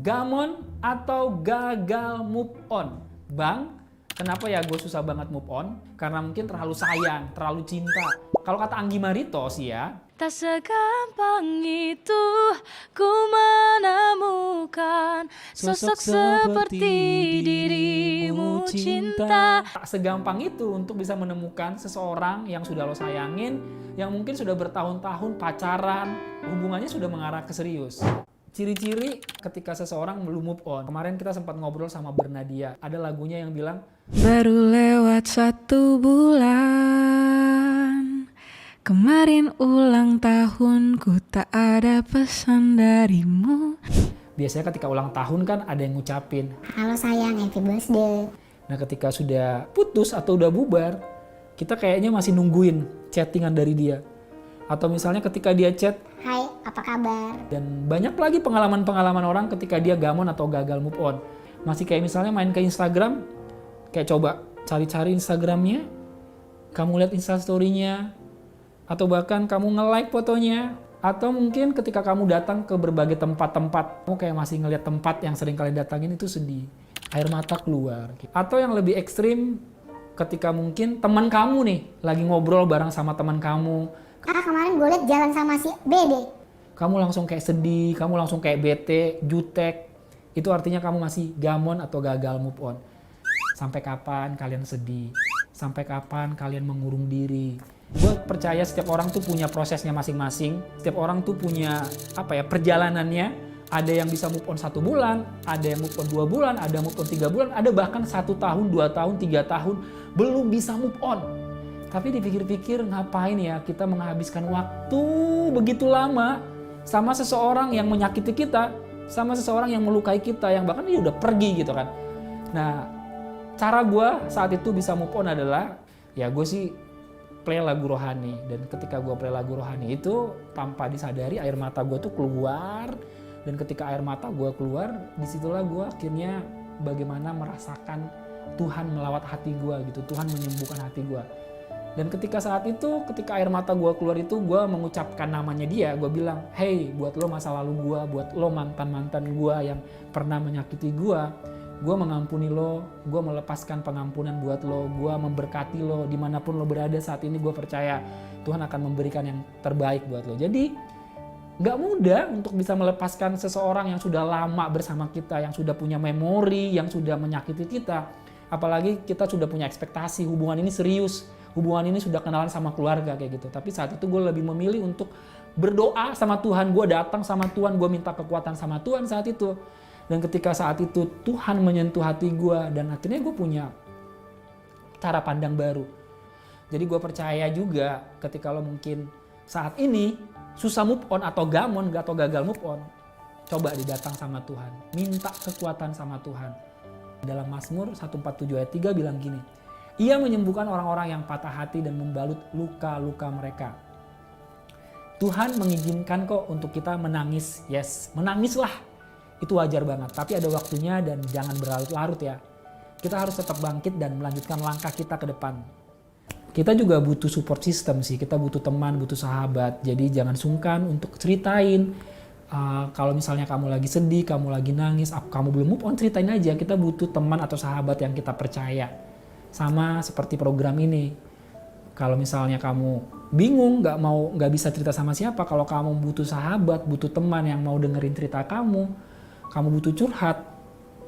gamon atau gagal move on? Bang, kenapa ya gue susah banget move on? Karena mungkin terlalu sayang, terlalu cinta. Kalau kata Anggi Marito sih ya, tak segampang itu ku menemukan sosok seperti dirimu cinta. tak segampang itu untuk bisa menemukan seseorang yang sudah lo sayangin, yang mungkin sudah bertahun-tahun pacaran, hubungannya sudah mengarah ke serius. Ciri-ciri ketika seseorang belum move on. Kemarin kita sempat ngobrol sama Bernadia. Ada lagunya yang bilang, Baru lewat 1 bulan, kemarin ulang tahunku, tak ada pesan darimu. biasanya ketika ulang tahun kan ada yang ngucapin, halo sayang, happy birthday. nah ketika sudah putus atau udah bubar, kita kayaknya masih nungguin chattingan dari dia. Atau misalnya ketika dia chat, Hai, apa kabar? dan banyak lagi pengalaman-pengalaman orang ketika dia gamon atau gagal move on. Masih kayak misalnya main ke Instagram, kayak coba cari-cari Instagramnya, kamu lihat Instastory-nya, atau bahkan kamu nge-like fotonya, atau mungkin ketika kamu datang ke berbagai tempat-tempat, kamu kayak masih ngelihat tempat yang sering kalian datangin itu sedih, air mata keluar. Atau yang lebih ekstrim, ketika mungkin teman kamu nih lagi ngobrol bareng sama teman kamu, Kemarin gue liat jalan sama si Bede. kamu langsung kayak sedih, kamu langsung kayak bete, jutek. Itu artinya kamu masih gamon atau gagal move on. Sampai kapan kalian sedih? Sampai kapan kalian mengurung diri? Gue percaya setiap orang tuh punya prosesnya masing-masing. Setiap orang tuh punya perjalanannya. Ada yang bisa move on 1 bulan, ada yang move on 2 bulan, ada yang move on 3 bulan, ada bahkan 1 tahun, 2 tahun, 3 tahun belum bisa move on. Tapi dipikir-pikir ngapain ya kita menghabiskan waktu begitu lama sama seseorang yang menyakiti kita, sama seseorang yang melukai kita, yang bahkan dia udah pergi gitu kan. Nah, cara gue saat itu bisa move on adalah, ya gue sih play lagu rohani. Dan ketika gue play lagu rohani itu, tanpa disadari air mata gue tuh keluar. Dan ketika air mata gue keluar, disitulah gue akhirnya bagaimana merasakan Tuhan melawat hati gue gitu, Tuhan menyembuhkan hati gue. Dan ketika saat itu, ketika air mata gue keluar itu, gue mengucapkan namanya dia. Gue bilang, hey, buat lo masa lalu gue, buat lo mantan-mantan gue yang pernah menyakiti gue mengampuni lo, gue melepaskan pengampunan buat lo, gue memberkati lo, dimanapun lo berada saat ini. Gue percaya Tuhan akan memberikan yang terbaik buat lo. Jadi gak mudah untuk bisa melepaskan seseorang yang sudah lama bersama kita, yang sudah punya memori, yang sudah menyakiti kita. Apalagi kita sudah punya ekspektasi, hubungan ini serius, hubungan ini sudah kenalan sama keluarga kayak gitu. Tapi saat itu gue lebih memilih untuk berdoa sama Tuhan, gue datang sama Tuhan, gue minta kekuatan sama Tuhan saat itu. Dan ketika saat itu Tuhan menyentuh hati gue, dan akhirnya gue punya cara pandang baru. Jadi gue percaya juga ketika lo mungkin saat ini susah move on atau gamon atau gagal move on, coba didatang sama Tuhan, minta kekuatan sama Tuhan. Dalam Mazmur 147 ayat 3 bilang gini, Ia menyembuhkan orang-orang yang patah hati dan membalut luka-luka mereka. Tuhan mengizinkan kok untuk kita menangis. Yes, menangislah. Itu wajar banget. Tapi ada waktunya dan jangan berlarut-larut ya. Kita harus tetap bangkit dan melanjutkan langkah kita ke depan. Kita juga butuh support system sih. Kita butuh teman, butuh sahabat. Jadi jangan sungkan untuk ceritain. Kalau misalnya kamu lagi sedih, kamu lagi nangis, kamu belum move on, ceritain aja. Kita butuh teman atau sahabat yang kita percaya. Sama seperti program ini. Kalau misalnya kamu bingung, nggak bisa cerita sama siapa, kalau kamu butuh sahabat, butuh teman yang mau dengerin cerita kamu butuh curhat,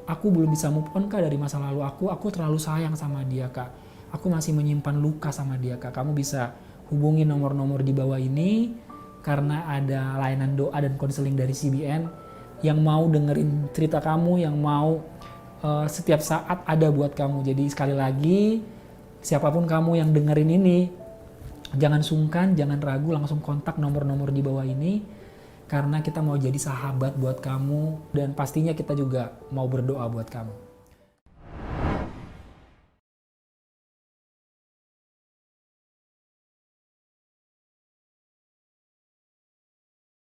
aku belum bisa move on kak dari masa lalu aku terlalu sayang sama dia kak, aku masih menyimpan luka sama dia kak, kamu bisa hubungi nomor-nomor di bawah ini, karena ada layanan doa dan konseling dari CBN yang mau dengerin cerita kamu, yang mau setiap saat ada buat kamu. Jadi sekali lagi, siapapun kamu yang dengerin ini, jangan sungkan, jangan ragu, langsung kontak nomor-nomor di bawah ini, karena kita mau jadi sahabat buat kamu, dan pastinya kita juga mau berdoa buat kamu.